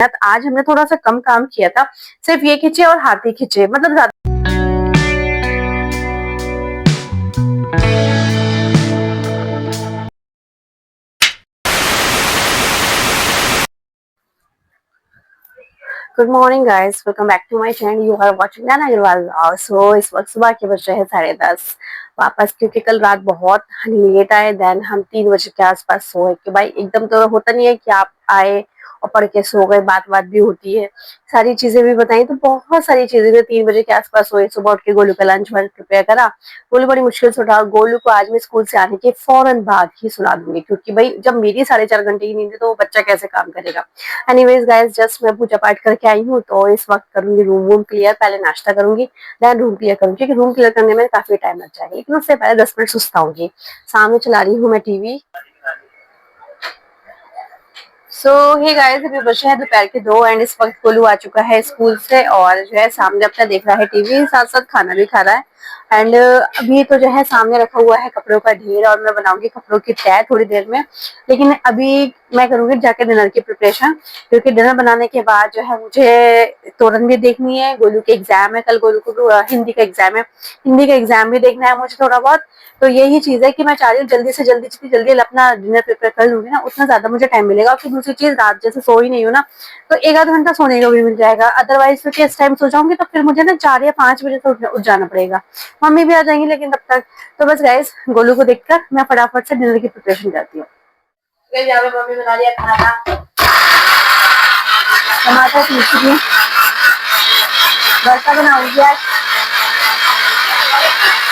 आज हमने थोड़ा सा कम काम किया था, सिर्फ ये खींचे और हाथ ही खींचे, मतलब ज्यादा। Good morning guys, welcome back to my channel. You are watching Naina Agarwal vlog. So इस वक्त सुबह के बज रहे हैं 10:30 वापस, क्योंकि कल रात बहुत लेट आए। देन हम 3 बजे के आसपास सोए कि भाई एकदम तो होता नहीं है कि आप आए और पढ़ के सो गए, बात भी होती है, सारी चीजें भी बताई। तो बहुत सारी चीजें थे। 3 बजे के आसपास सोए, सुबह उठ के गोलू का लंच वंच प्रिपेयर करा। गोलू बड़ी मुश्किल से उठा। गोलू को आज मैं स्कूल से आने के फौरन बाद ही सुला दूंगी, क्योंकि भाई जब मेरी 4.5 घंटे की नींद है तो वो बच्चा कैसे काम करेगा। एनीवेज गाइस, जस्ट मैं पूजा पाठ करके आई हूँ, तो इस वक्त करूंगी रूम वूम क्लियर। पहले नाश्ता करूंगी, देन रूम क्लियर करूंगी, क्योंकि रूम क्लियर करने में काफी टाइम लग जाएगा, लेकिन उससे पहले 10 मिनट सुस्ताऊंगी। सामने चला रही हूँ मैं टीवी। सो हे गाइस, अभी बचे हैं दोपहर के 2 एंड इस वक्त गोलू आ चुका है स्कूल से और जो है सामने अपना देख रहा है टीवी, साथ साथ खाना भी खा रहा है। एंड अभी तो जो है सामने रखा हुआ है कपड़ों का ढेर और मैं बनाऊंगी कपड़ों की तह थोड़ी देर में। लेकिन अभी मैं करूंगी जाके डिनर की प्रिपरेशन, क्योंकि डिनर बनाने के बाद जो है मुझे तोरन भी देखनी है। गोलू के एग्जाम है कल, गोलू को हिंदी का एग्जाम है, हिंदी का एग्जाम भी देखना है मुझे थोड़ा बहुत। तो यही चीज है कि मैं चाह रही हूँ जल्दी से जल्दी, जितनी जल्दी अपना डिनर प्रिपेयर कर लूंगी ना उतना ज्यादा मुझे टाइम मिलेगा। और फिर दूसरी चीज, रात जैसे सो ही नहीं हूँ ना, तो 1 आध घंटा सोने का भी मिल जाएगा। अदरवाइज फिर इस टाइम सो जाऊंगी तो फिर मुझे ना 4 या 5 बजे से उठ जाना पड़ेगा। मम्मी भी आ जाएंगी लेकिन तब तक। तो बस गाइस, गोलू को देखकर मैं फटाफट से डिनर की प्रिपरेशन करती हूँ। मम्मी बना लिया खाना, टमाटर पीस दिए, भरता बनाऊंगी आज।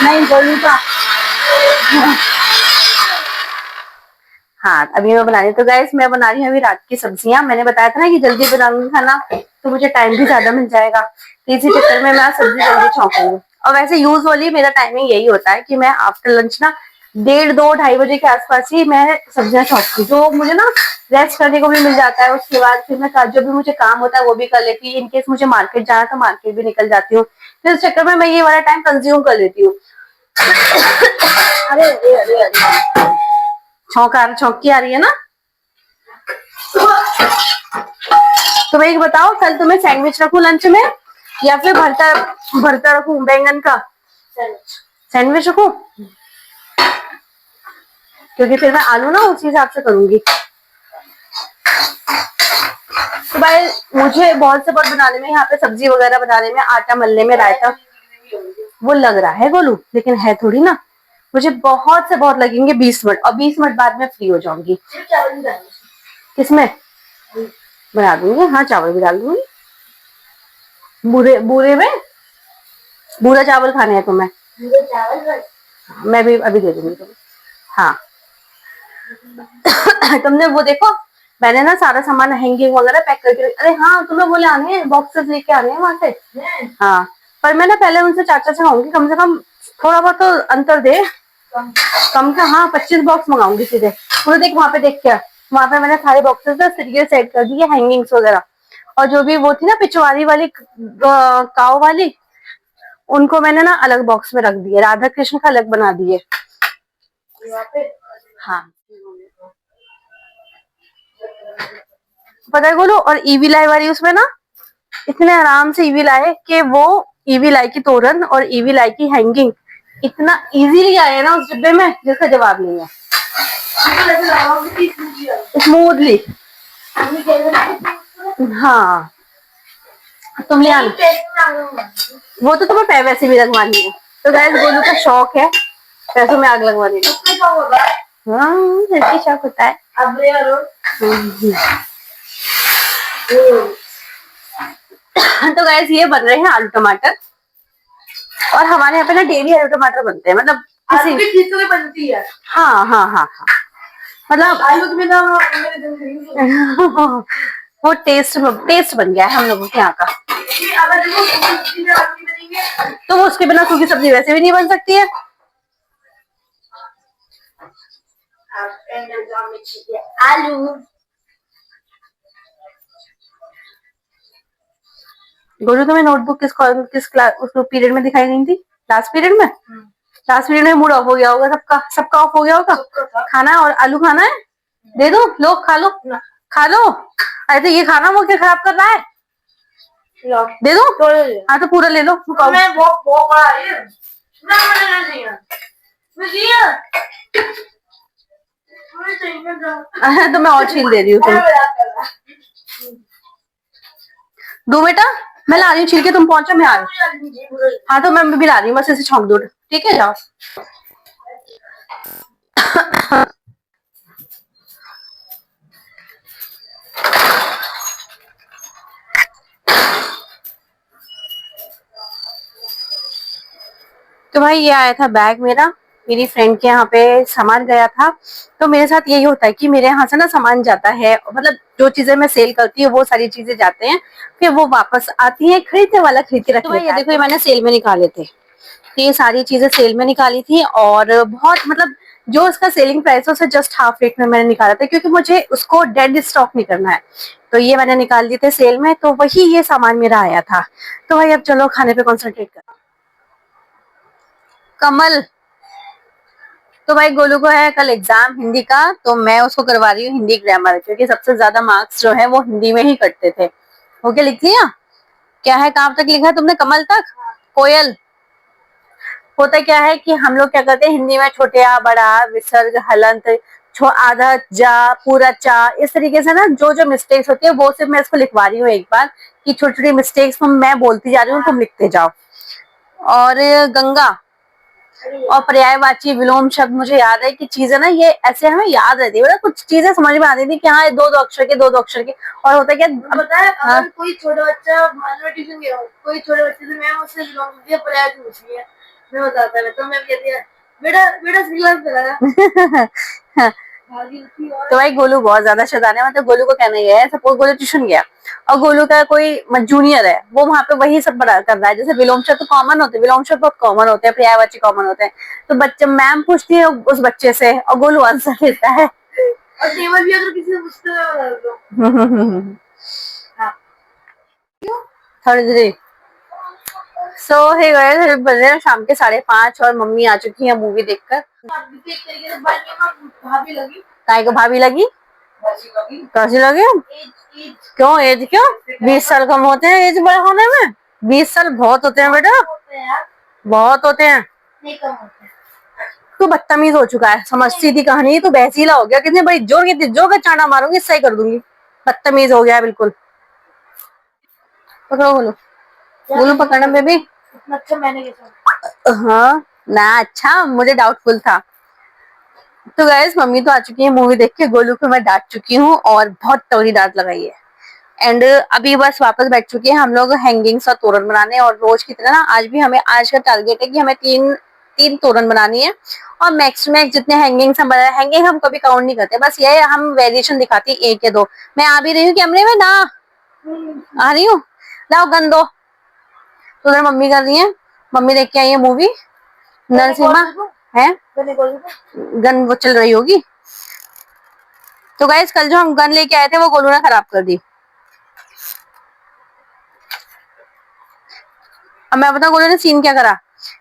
नहीं, गोलू का। हाँ, अभी मैं बना रही हूँ। तो गाइस, मैं बना रही हूँ अभी रात की सब्जियां। मैंने बताया था ना कि जल्दी बनाऊंगी खाना, तो मुझे टाइम भी ज्यादा मिल जाएगा। तो इसी चक्कर में मैं सब्जी जल्दी छौंकूंगी। और वैसे यूजुअली मेरा टाइमिंग यही होता है कि मैं आफ्टर लंच ना 1:30-2-2:30 बजे के आसपास ही मैं सब्जियां छौंकती हूँ, जो मुझे ना रेस्ट करने को भी मिल जाता है। उसके बाद फिर मैं जो भी मुझे काम होता है वो भी कर लेती हूँ। इनकेस मुझे मार्केट जाना तो मार्केट भी निकल जाती हूँ। फिर इस चक्कर में मैं ये वाला टाइम कंज्यूम कर लेती हूँ। अरे अरे अरे अरे, छौंकी आ रही है ना। तुम एक बताओ, कल तुम्हें सैंडविच रखूं लंच में या फिर भरता भरता रखूं बैंगन का? सैंडविच रखूं, क्योंकि फिर मैं आलू ना उसी हिसाब से करूंगी। तो भाई मुझे बहुत से बहुत बनाने में, यहाँ पे सब्जी वगैरह बनाने में, आटा मलने में, रायता, वो लग रहा है गोलू, लेकिन है थोड़ी ना। मुझे बहुत से बहुत लगेंगे 20 मिनट, और 20 मिनट बाद में फ्री हो जाऊंगी। किसमें बना दूंगी? हाँ, चावल भी डाल दूंगी। बूरे बूरे में बूरा चावल खाने हैं तुम्हें? मैं भी अभी दे दूंगी तुम्हें। हाँ। तुमने वो देखो, मैंने ना सारा सामान हैंगिंग वगैरह पैक करके। अरे हाँ, तुम्हें बोले आने हैं, बॉक्सेस लेके आने हैं वहां से। हाँ, पर मैं ना पहले उनसे चाचा से कहूंगी कम से कम थोड़ा बहुत तो अंतर दे। कम का, हाँ, 25 बॉक्स मंगाऊंगी सीधे। उन्हें देख, वहां पे देख क्या, वहां पे मैंने सारे बॉक्सेस ना सीरियल सेट कर दिए, हैंगिंग्स वगैरह। और जो भी वो थी ना पिछवाड़ी वाली, काव वाली, उनको मैंने ना अलग बॉक्स में रख दिए, राधा कृष्ण का अलग बना दिए। हाँ, पता है बोलो। और ईवी लाई वाली उसमें ना इतने आराम से ईवी लाई कि वो ईवी लाई की तोरण और ईवी लाई की हैंगिंग इतना इजीली आए ना उस डिब्बे में, जिसका जवाब नहीं है। स्मूथली। हाँ, तुम ले आना। वो तो तुम्हें वैसे भी लगवानी है। तो गैस, गोलू का शौक है पैसों में आग लगवाने का। हाँ, लड़की शौक होता है। तो गैस, ये बन रहे हैं आलू टमाटर। और हमारे यहाँ पे ना डेली आलू टमाटर बनते हैं, मतलब किसी चीज तो बनती है। हाँ हाँ हाँ हाँ, मतलब आलू के बिना वो टेस्ट टेस्ट बन गया है हम लोगों के यहाँ का। तो वो उसके बिना सूखी सब्जी वैसे भी नहीं बन सकती है। आलू। गोलू, तुम्हें नोटबुक किस क्लास उस पीरियड में दिखाई गई थी? लास्ट पीरियड में। लास्ट पीरियड में मूड ऑफ हो गया होगा सबका, सबका ऑफ हो गया होगा। खाना है और आलू खाना है, दे दो, लो खा लो। खा लो। अरे तो ये खाना वो क्या खराब कर रहा है? दे दो। हाँ तो पूरा ले लो। मैं वो बड़ा है। ना चाहिए। मैं तो मैं और छील दे रही हूँ तुम। दो बेटा, मैं ला रही हूँ छील के, तुम पहुंचो मैं आ रही हूँ। हाँ तो मैं भी ला रही हूँ, बस ऐसे छौंक दो। ठीक है जाओ। तो भाई ये आया था बैग मेरा, मेरी फ्रेंड के यहाँ पे सामान गया था। तो मेरे साथ यही होता है कि मेरे यहाँ से ना सामान जाता है, मतलब जो चीजें मैं सेल करती हूँ वो सारी चीजें जाते हैं, फिर वो वापस आती है, खरीदने वाला खरीद के रख लेता है। तो भाई ये देखो, ये मैंने सेल में निकाले थे, तो ये सारी चीजें सेल में निकाली थी और बहुत मतलब जो उसका सेलिंग प्राइस है उसे जस्ट हाफ रेट में मैंने निकाला था, क्योंकि मुझे उसको डेड स्टॉक नहीं करना है। तो ये मैंने निकाल दिए थे सेल में, तो वही ये सामान मेरा आया था। तो भाई अब चलो खाने पे कॉन्सेंट्रेट कर। कमल, तो भाई गोलू को है कल एग्जाम हिंदी का, तो मैं उसको करवा रही हूँ हिंदी ग्रामर, क्योंकि सबसे ज्यादा मार्क्स जो है वो हिंदी में ही कटते थे। ओके लिख लिया? क्या है, कहाँ तक लिखा तुमने? कमल तक? कोयल। होता क्या है कि हम लोग क्या करते हैं हिंदी में, छोटे आ, बड़ा, विसर्ग, हलंत, आधा जा, पूरा चा, इस तरीके से ना जो जो मिस्टेक्स होती है वो सिर्फ मैं इसको लिखवा रही हूँ एक बार, कि छोटी छोटी मिस्टेक्स मैं बोलती जा रही हूँ, तुम लिखते जाओ। और गंगा और पर्यायवाची विलोम शब्द मुझे याद है कि चीजें ना ये ऐसे हमें याद रहती है, मतलब कुछ चीजें समझ में आती थी कि हाँ ये दो दो अक्षर के, दो दो अक्षर के। और होता क्या पता है, हाँ? अगर कोई छोटा बच्चा मान लो ट्यूशन गया हो, कोई छोटे बच्चे से मैं उससे विलोम दिया पर्याय पूछ लिया, मैं बताता है तो मैं कहती है बेटा बेटा सिग्नल पे लगा। तो भाई गोलू बहुत ज्यादा शैतान है, मतलब गोलू को कहना ही है, सपोज गोलू ट्यूशन गया और गोलू का कोई जूनियर है, वो वहां पे वही सब पढ़ा कर रहा है, जैसे विलोम शब्द तो कॉमन होते हैं, विलोम शब्द बहुत कॉमन होते हैं, पर्यायवाची कॉमन होते हैं, तो बच्चे मैम पूछती है उस बच्चे से और गोलू आंसर देता है। और टेबल भी अगर किसी से पूछते हो थर्ड। सो हे गए बज रहे हैं शाम के 5:30 और मम्मी आ चुकी है मूवी देखकर। काय को भाभी लगी? कैसी लगी? क्यों एज क्यों? 20 साल कम होते हैं एज बड़े होने में? 20 साल बहुत होते हैं बेटा, बहुत होते हैं। तू बदतमीज हो चुका है, समझ सीधी कहानी, तू बहसीला हो गया, कितने बड़ी जोर का चांटा मारूंगी, सही कर दूंगी। बदतमीज हो गया है बिल्कुल। पकड़ो बोलो, बोलो पकड़ना बेबी। अच्छा मैंने कैसा? हाँ ना, अच्छा मुझे डाउटफुल था। तो गाइस मम्मी तो आ चुकी है मूवी देख के, गोलू को मैं डांट चुकी हूँ और बहुत तगड़ी डांट लगाई है। एंड अभी बस वापस बैठ चुके हैं हम लोग हैंगिंग्स और तोरण बनाने, और रोज की तरह ना आज भी हमें, आज का टारगेट है कि हमें तीन तीन तोरण बनानी है, और मैक्स टू मैक्स जितने हैंगिंग्स हम बना, हैंगिंग हम कभी काउंट नहीं करते, बस ये हम वेरिएशन दिखाती है एक या दो। मैं आ भी रही हूँ कैमरे में ना, आ रही हूँ, लाओ गन दो। तो उधर मम्मी कर रही है, मम्मी देख के आई है मूवी नरसिम्हा है, गन वो चल रही होगी। तो गाइस कल जो हम गन लेके आए थे वो गोलू ने खराब कर दी। अब मैं बताऊं गोलू ने सीन क्या करा।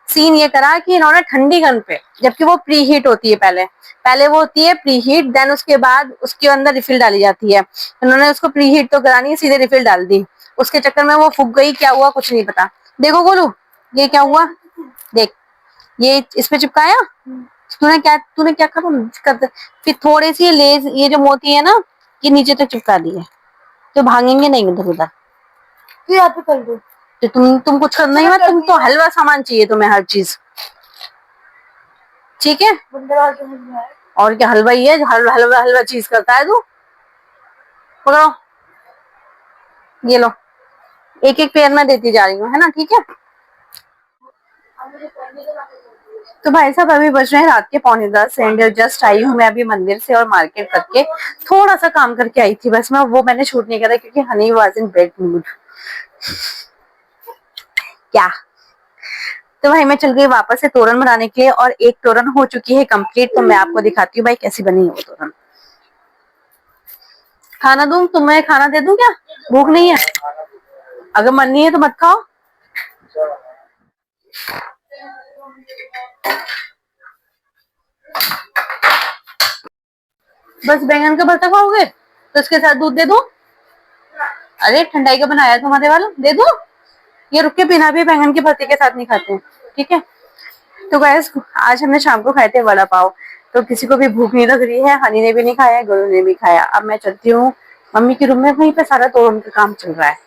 सीन ये करा कि इन्होंने ठंडी गन पे, जबकि वो प्री हीट होती है, पहले पहले वो होती है प्री हीट, देन उसके बाद उसके अंदर रिफिल डाली जाती है, इन्होंने उसको प्री हीट तो करानी है, सीधे रिफिल डाल दी, उसके चक्कर में वो फूक गई, क्या हुआ कुछ नहीं पता। देखो गोलू ये क्या हुआ, देख ये इस पे चिपकाया, तूने क्या कर, फिर थोड़ी सी लेस ये जो मोती है ना, ये नीचे तक चिपका दी है, तो भागेंगे नहीं इधर उधर। तो यहाँ पे कर दो, तो तुम कुछ करना ही मत, तुम तो हलवा सामान चाहिए तुम्हें हर चीज, ठीक है? और क्या हलवा ही है, हलवा हलवा हलवा चीज करता है तू। पकड़ो, ये लो, एक एक पेयर में देती जा रही हूँ, है ना, ठीक है? तो भाई साहब अभी बज रहे हैं रात के 9:45 एंड जस्ट आई हूँ मैं अभी मंदिर से और मार्केट करके थोड़ा सा काम करके आई थी, बस मैं वो मैंने शूट नहीं करा क्योंकि Honey was in bed mood. क्या? तो भाई मैं चल गई वापस से तोरण बनाने के लिए, और एक तोरण हो चुकी है कंप्लीट, तो मैं आपको दिखाती हूँ भाई कैसी बनी है वो तोरण। खाना दूं तुम्हें, खाना दे दूं क्या? भूख नहीं है? अगर मन नहीं है तो मत खाओ। बस बैंगन का भरता खाओगे? तो इसके साथ दूध दे दूं? अरे ठंडाई का बनाया तुम्हारे वाला, दे दूं? ये रुक के पीना भी बैंगन के भरते के साथ नहीं खाते हैं, ठीक है। तो गाइस आज हमने शाम को खाए थे वड़ा पाव। तो किसी को भी भूख नहीं लग रही है, हनी ने भी नहीं खाया, गोलू ने भी खाया। अब मैं चलती हूँ मम्मी के रूम में, वहीं पे सारा तोड़ने का काम चल रहा है।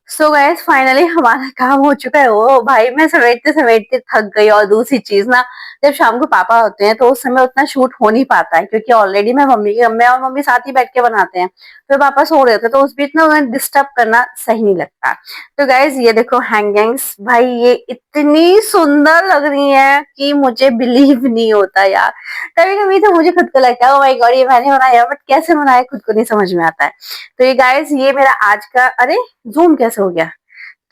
सो गाइस फाइनली हमारा काम हो चुका है। ओ भाई मैं समेटते समेटते थक गई। और दूसरी चीज ना, जब शाम को पापा होते हैं तो उस समय उतना शूट हो नहीं पाता है, क्योंकि ऑलरेडी मैं और मम्मी साथ ही बैठ के बनाते हैं। फिर पापा सो रहे होते हैं, तो उस बीच ना उन्हें डिस्टर्ब करना सही नहीं लगता। तो गाइज ये देखो हैंगिंग्स, भाई ये इतनी सुंदर लग रही है कि मुझे बिलीव नहीं होता यार। कभी कभी तो मुझे खुद को लगता है ओ माय गॉड ये मैंने बनाया, बट कैसे बनाया खुद को नहीं समझ में आता है। तो ये गाइज ये मेरा आज का, अरे जूम कैसे हो गया।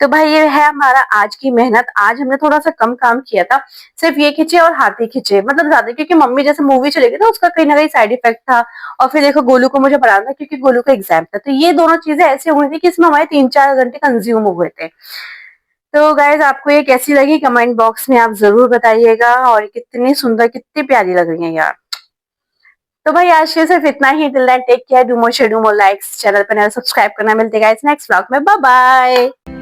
तो भाई ये है हमारा आज की मेहनत। आज हमने थोड़ा सा कम काम किया था, सिर्फ ये खींचे और हाथी खींचे, मतलब ज्यादा, क्योंकि मम्मी जैसे मूवी चली गई था उसका कहीं ना कहीं साइड इफेक्ट था। और फिर देखो गोलू को मुझे पढ़ाना था क्योंकि गोलू का एग्जाम था। तो ये दोनों चीजें ऐसी हुई थी कि इसमें हमारे 3-4 घंटे कंज्यूम हुए थे। तो गाइज आपको ये कैसी लगी कमेंट बॉक्स में आप जरूर बताइएगा। और कितनी सुंदर कितनी प्यारी लग रही है यार। तो भाई आज के सिर्फ इतना ही। Till then take care, do more share, do more likes, channel पर नया सब्सक्राइब करना। मिलते गाइस नेक्स्ट व्लॉग में, बाय बाय।